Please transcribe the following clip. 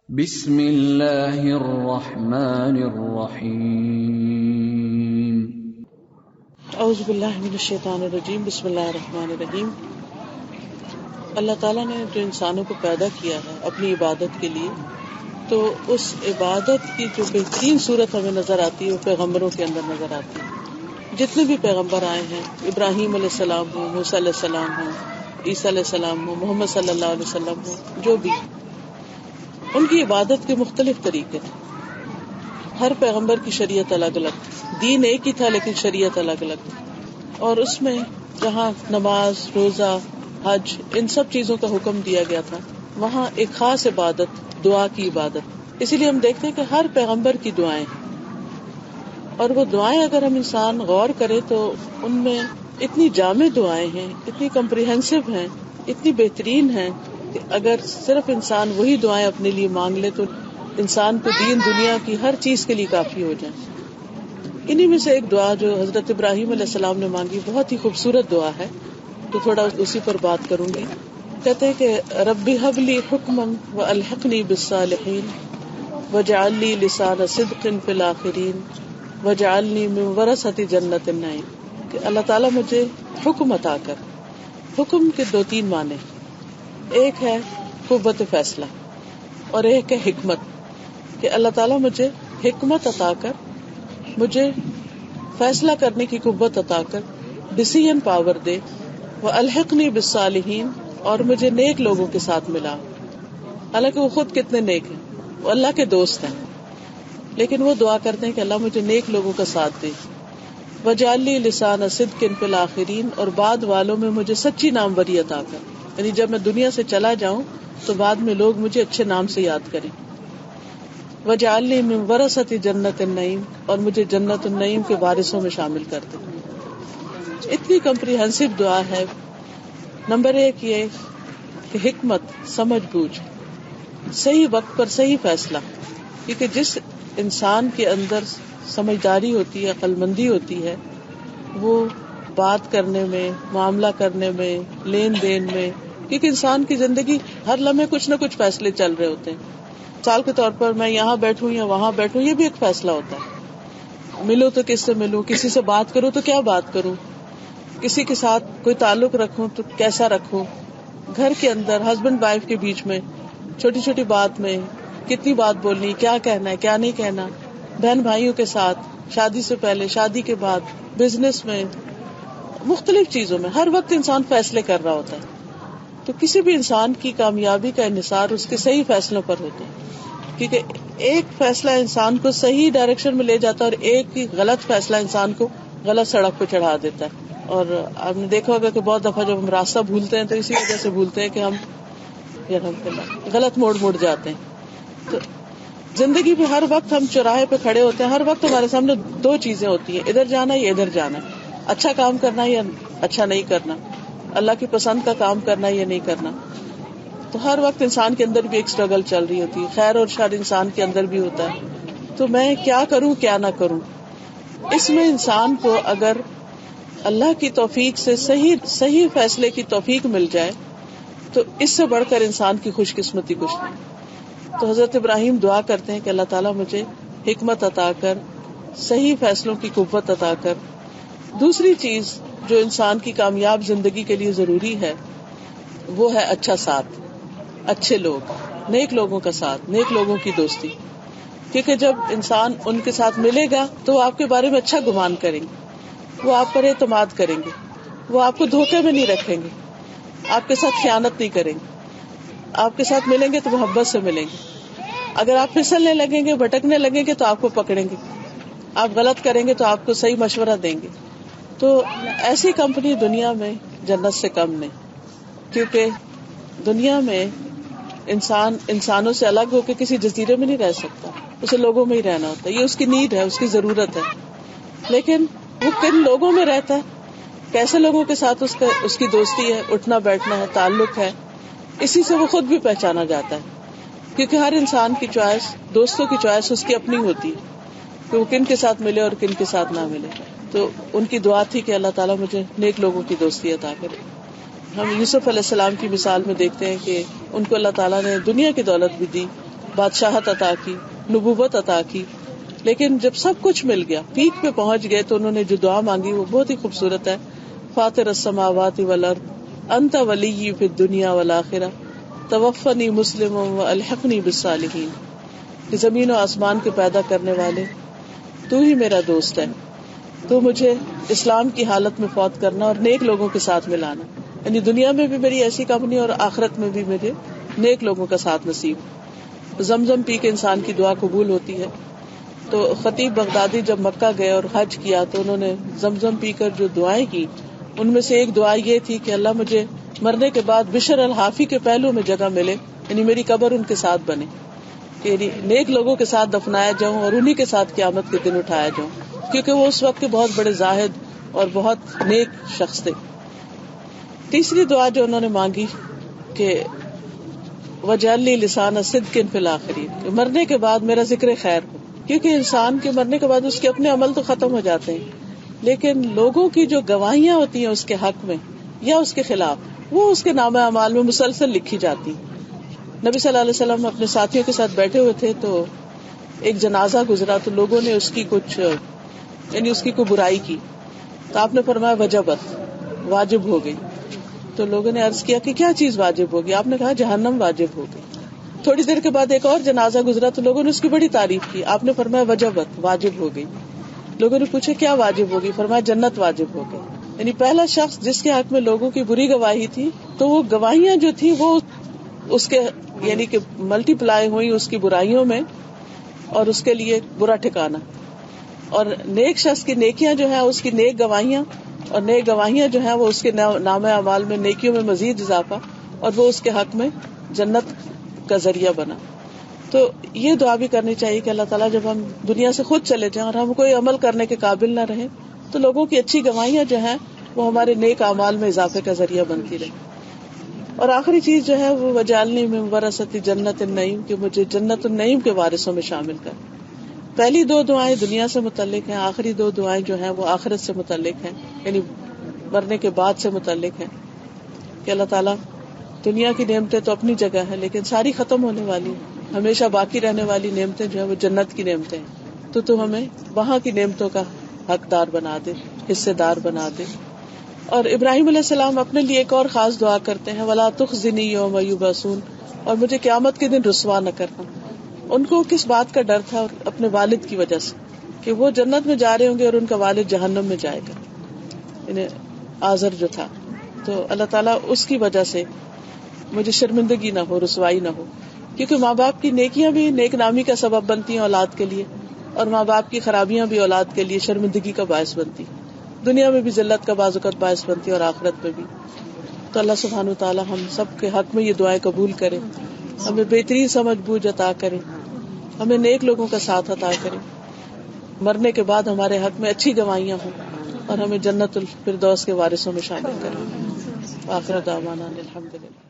بسم اللہ الرحمن الرحیم اعوذ باللہ من الشیطان الرجیم بسم اللہ الرحمن الرحیم۔ اللہ تعالیٰ نے جو انسانوں کو پیدا کیا ہے اپنی عبادت کے لیے، تو اس عبادت کی جو بہترین صورت ہمیں نظر آتی ہے وہ پیغمبروں کے اندر نظر آتی ہے۔ جتنے بھی پیغمبر آئے ہیں، ابراہیم علیہ السلام ہو، موسیٰ علیہ السلام ہو، عیسیٰ علیہ السلام ہو، محمد صلی اللہ علیہ وسلم ہو، جو بھی، ان کی عبادت کے مختلف طریقے تھے۔ ہر پیغمبر کی شریعت الگ الگ تھی، دین ایک ہی تھا لیکن شریعت الگ الگ تھی، اور اس میں جہاں نماز، روزہ، حج، ان سب چیزوں کا حکم دیا گیا تھا، وہاں ایک خاص عبادت دعا کی عبادت۔ اسی لیے ہم دیکھتے ہیں کہ ہر پیغمبر کی دعائیں، اور وہ دعائیں اگر ہم انسان غور کرے تو ان میں اتنی جامع دعائیں ہیں، اتنی کمپریہنسو ہیں، اتنی بہترین ہیں کہ اگر صرف انسان وہی دعائیں اپنے لیے مانگ لے تو انسان کو دین دنیا کی ہر چیز کے لیے کافی ہو جائے۔ انہی میں سے ایک دعا جو حضرت ابراہیم علیہ السلام نے مانگی، بہت ہی خوبصورت دعا ہے، تو تھوڑا اسی پر بات کروں گی۔ کہتے ہیں کہ ربی حب لی حکما والحقنی بالصالحین واجعل لی لسان صدق فی الآخرین واجعلنی من ورثۃ جنۃ النعیم، کہ اللہ تعالیٰ مجھے حکم عطا کر۔ حکم کے دو تین معنی، ایک ہے قوت فیصلہ اور ایک ہے حکمت، کہ اللہ تعالیٰ مجھے حکمت عطا کر، مجھے فیصلہ کرنے کی قوت عطا کر، ڈیسیژن پاور دے، والحقنی بالصالحین، اور مجھے نیک لوگوں کے ساتھ ملا۔ حالانکہ وہ خود کتنے نیک ہیں، وہ اللہ کے دوست ہیں، لیکن وہ دعا کرتے ہیں کہ اللہ مجھے نیک لوگوں کا ساتھ دے۔ وجعل لی لسان صدق فی الآخرین، اور بعد والوں میں مجھے سچی ناموری عطا کر، یعنی جب میں دنیا سے چلا جاؤں تو بعد میں لوگ مجھے اچھے نام سے یاد کریں۔ وجعل لی من ورثۃ جنۃ النعیم، اور مجھے جنت النعیم کے وارثوں میں شامل کر دے۔ اتنی کمپریہنسو دعا ہے۔ نمبر ایک یہ کہ حکمت، سمجھ بوجھ، صحیح وقت پر صحیح فیصلہ، کیونکہ جس انسان کے اندر سمجھداری ہوتی ہے، عقل مندی ہوتی ہے، وہ بات کرنے میں، معاملہ کرنے میں، لین دین میں، کیونکہ انسان کی زندگی ہر لمحے کچھ نہ کچھ فیصلے چل رہے ہوتے ہیں۔ مثال کے طور پر میں یہاں بیٹھوں یا وہاں بیٹھوں، یہ بھی ایک فیصلہ ہوتا ہے۔ ملوں تو کس سے ملوں، کسی سے بات کروں تو کیا بات کروں، کسی کے ساتھ کوئی تعلق رکھوں تو کیسا رکھوں، گھر کے اندر ہسبینڈ وائف کے بیچ میں چھوٹی چھوٹی بات میں کتنی بات بولنی، کیا کہنا ہے کیا نہیں کہنا، بہن بھائیوں کے ساتھ، شادی سے پہلے، شادی کے بعد، بزنس میں، مختلف چیزوں میں ہر وقت انسان فیصلے کر رہا ہوتا ہے۔ تو کسی بھی انسان کی کامیابی کا انحصار اس کے صحیح فیصلوں پر ہوتا ہے، کیونکہ ایک فیصلہ انسان کو صحیح ڈائریکشن میں لے جاتا ہے اور ایک ہی غلط فیصلہ انسان کو غلط سڑک پہ چڑھا دیتا ہے۔ اور آپ نے دیکھا ہوگا کہ بہت دفعہ جب ہم راستہ بھولتے ہیں تو اسی وجہ سے بھولتے ہیں کہ ہم غلط موڑ جاتے ہیں۔ تو زندگی میں ہر وقت ہم چوراہے پہ کھڑے ہوتے ہیں، ہر وقت ہمارے سامنے دو چیزیں ہوتی ہیں، ادھر جانا یا ادھر جانا، اچھا کام کرنا یا اچھا نہیں کرنا، اللہ کی پسند کا کام کرنا یا نہیں کرنا۔ تو ہر وقت انسان کے اندر بھی ایک اسٹرگل چل رہی ہوتی ہے، خیر اور شر انسان کے اندر بھی ہوتا ہے۔ تو میں کیا کروں کیا نہ کروں، اس میں انسان کو اگر اللہ کی توفیق سے صحیح فیصلے کی توفیق مل جائے تو اس سے بڑھ کر انسان کی خوش قسمتی کچھ نہیں۔ تو حضرت ابراہیم دعا کرتے ہیں کہ اللہ تعالیٰ مجھے حکمت عطا کر، صحیح فیصلوں کی قوت عطا کر۔ دوسری چیز جو انسان کی کامیاب زندگی کے لیے ضروری ہے وہ ہے اچھا ساتھ، اچھے لوگ، نیک لوگوں کا ساتھ، نیک لوگوں کی دوستی، کیونکہ جب انسان ان کے ساتھ ملے گا تو وہ آپ کے بارے میں اچھا گمان کریں گے، وہ آپ پر اعتماد کریں گے، وہ آپ کو دھوکے میں نہیں رکھیں گے، آپ کے ساتھ خیانت نہیں کریں گے، آپ کے ساتھ ملیں گے تو محبت سے ملیں گے۔ اگر آپ پھسلنے لگیں گے، بھٹکنے لگیں گے تو آپ کو پکڑیں گے، آپ غلط کریں گے تو آپ کو صحیح مشورہ دیں گے۔ تو ایسی کمپنی دنیا میں جنت سے کم نہیں، کیونکہ دنیا میں انسان انسانوں سے الگ ہو کے کسی جزیرے میں نہیں رہ سکتا، اسے لوگوں میں ہی رہنا ہوتا ہے، یہ اس کی نیڈ ہے، اس کی ضرورت ہے۔ لیکن وہ کن لوگوں میں رہتا ہے، کیسے لوگوں کے ساتھ اس کی دوستی ہے، اٹھنا بیٹھنا ہے، تعلق ہے، اسی سے وہ خود بھی پہچانا جاتا ہے۔ کیونکہ ہر انسان کی چوائس، دوستوں کی چوائس اس کی اپنی ہوتی ہے کہ وہ کن کے ساتھ ملے اور کن کے ساتھ نہ ملے۔ تو ان کی دعا تھی کہ اللہ تعالیٰ مجھے نیک لوگوں کی دوستی عطا کرے۔ ہم یوسف علیہ السلام کی مثال میں دیکھتے ہیں کہ ان کو اللہ تعالیٰ نے دنیا کی دولت بھی دی، بادشاہت عطا کی، نبوت عطا کی، لیکن جب سب کچھ مل گیا، پیک پہ پہنچ گئے، تو انہوں نے جو دعا مانگی وہ بہت ہی خوبصورت ہے. فاطر السماوات والارض انت ولی فی الدنیا والآخرہ توفنی مسلما والحقنی بالصالحین. کہ زمین و آسمان کے پیدا کرنے والے، تو ہی میرا دوست ہے، تو مجھے اسلام کی حالت میں فوت کرنا اور نیک لوگوں کے ساتھ ملانا. یعنی دنیا میں بھی میری ایسی کمپنی اور آخرت میں بھی مجھے نیک لوگوں کا ساتھ نصیب. زمزم پی کے انسان کی دعا قبول ہوتی ہے. تو خطیب بغدادی جب مکہ گئے اور حج کیا تو انہوں نے زمزم پی کر جو دعائیں کی، ان میں سے ایک دعا یہ تھی کہ اللہ مجھے مرنے کے بعد بشر الحافی کے پہلو میں جگہ ملے، یعنی میری قبر ان کے ساتھ بنے، کہ نیک لوگوں کے ساتھ دفنایا جاؤں اور انہی کے ساتھ قیامت کے دن اٹھایا جاؤں، کیونکہ وہ اس وقت کے بہت بڑے زاہد اور بہت نیک شخص تھے. تیسری دعا جو انہوں نے مانگی کہ وجعل لی لسان صدق فی الآخرین، کہ مرنے کے بعد میرا ذکر خیر ہو. کیونکہ انسان کے مرنے کے بعد اس کے اپنے عمل تو ختم ہو جاتے ہیں، لیکن لوگوں کی جو گواہیاں ہوتی ہیں اس کے حق میں یا اس کے خلاف، وہ اس کے نامہ اعمال میں مسلسل لکھی جاتی. نبی صلی اللہ علیہ وسلم اپنے ساتھیوں کے ساتھ بیٹھے ہوئے تھے تو ایک جنازہ گزرا، تو لوگوں نے اس کی کچھ یعنی اس کی کوئی برائی کی، تو آپ نے فرمایا وجبت، واجب ہو گئی. تو لوگوں نے عرض کیا کہ کیا چیز واجب ہوگی؟ آپ نے کہا جہنم واجب ہو گئی. تھوڑی دیر کے بعد ایک اور جنازہ گزرا تو لوگوں نے اس کی بڑی تعریف کی. آپ نے فرمایا وجبت، واجب ہو گئی. لوگوں نے پوچھا کیا واجب ہوگی؟ فرمایا جنت واجب ہو گئی. یعنی پہلا شخص جس کے حق میں لوگوں کی بری گواہی تھی، تو وہ گواہیاں جو تھی وہ اس کے یعنی کہ ملٹی پلائی ہوئی اس کی برائیوں میں، اور اس کے لیے برا ٹھکانا. اور نیک شخص کی نیکیاں جو ہیں اس کی نیک گواہیاں، اور نیک گواہیاں جو ہیں وہ اس کے نام اعمال میں نیکیوں میں مزید اضافہ، اور وہ اس کے حق میں جنت کا ذریعہ بنا. تو یہ دعا بھی کرنی چاہیے کہ اللہ تعالیٰ جب ہم دنیا سے خود چلے جائیں اور ہم کوئی عمل کرنے کے قابل نہ رہیں، تو لوگوں کی اچھی گواہیاں جو ہیں وہ ہمارے نیک اعمال میں اضافے کا ذریعہ بنتی رہے. اور آخری چیز جو ہے وہ وجعلنی من ورثۃ جنت النعیم، کہ مجھے جنت النعیم کے وارثوں میں شامل کر. پہلی دو دعائیں دنیا سے متعلق ہیں، آخری دو دعائیں جو ہیں وہ آخرت سے متعلق ہیں، یعنی مرنے کے بعد سے متعلق ہیں. کہ اللہ تعالیٰ دنیا کی نعمتیں تو اپنی جگہ ہے لیکن ساری ختم ہونے والی ہیں، ہمیشہ باقی رہنے والی نعمتیں جو ہیں وہ جنت کی نعمتیں ہیں. تو ہمیں وہاں کی نعمتوں کا حقدار بنا دے، حصے دار بنا دے. اور ابراہیم علیہ السلام اپنے لیے ایک اور خاص دعا کرتے ہیں، وَلَا تُخْزِنِي يَوْمَ يُبْعَثُونَ، اور مجھے قیامت کے دن رسوا نہ کرنا. ان کو کس بات کا ڈر تھا؟ اپنے والد کی وجہ سے، کہ وہ جنت میں جا رہے ہوں گے اور ان کا والد جہنم میں جائے گا، یعنی آزر جو تھا. تو اللہ تعالیٰ اس کی وجہ سے مجھے شرمندگی نہ ہو، رسوائی نہ ہو. کیونکہ ماں باپ کی نیکیاں بھی نیک نامی کا سبب بنتی ہیں اولاد کے لیے، اور ماں باپ کی خرابیاں بھی اولاد کے لیے شرمندگی کا باعث بنتی، دنیا میں بھی ذلت کا بعض اوقات باعث بنتی ہے اور آخرت میں بھی. تو اللہ سبحانہ وتعالی ہم سب کے حق میں یہ دعائیں قبول کرے، ہمیں بہترین سمجھ بوجھ عطا کرے، ہمیں نیک لوگوں کا ساتھ عطا کرے، مرنے کے بعد ہمارے حق میں اچھی گواہیاں ہوں، اور ہمیں جنت الفردوس کے وارثوں میں شامل کرے. آخر دعوانا الحمدللہ.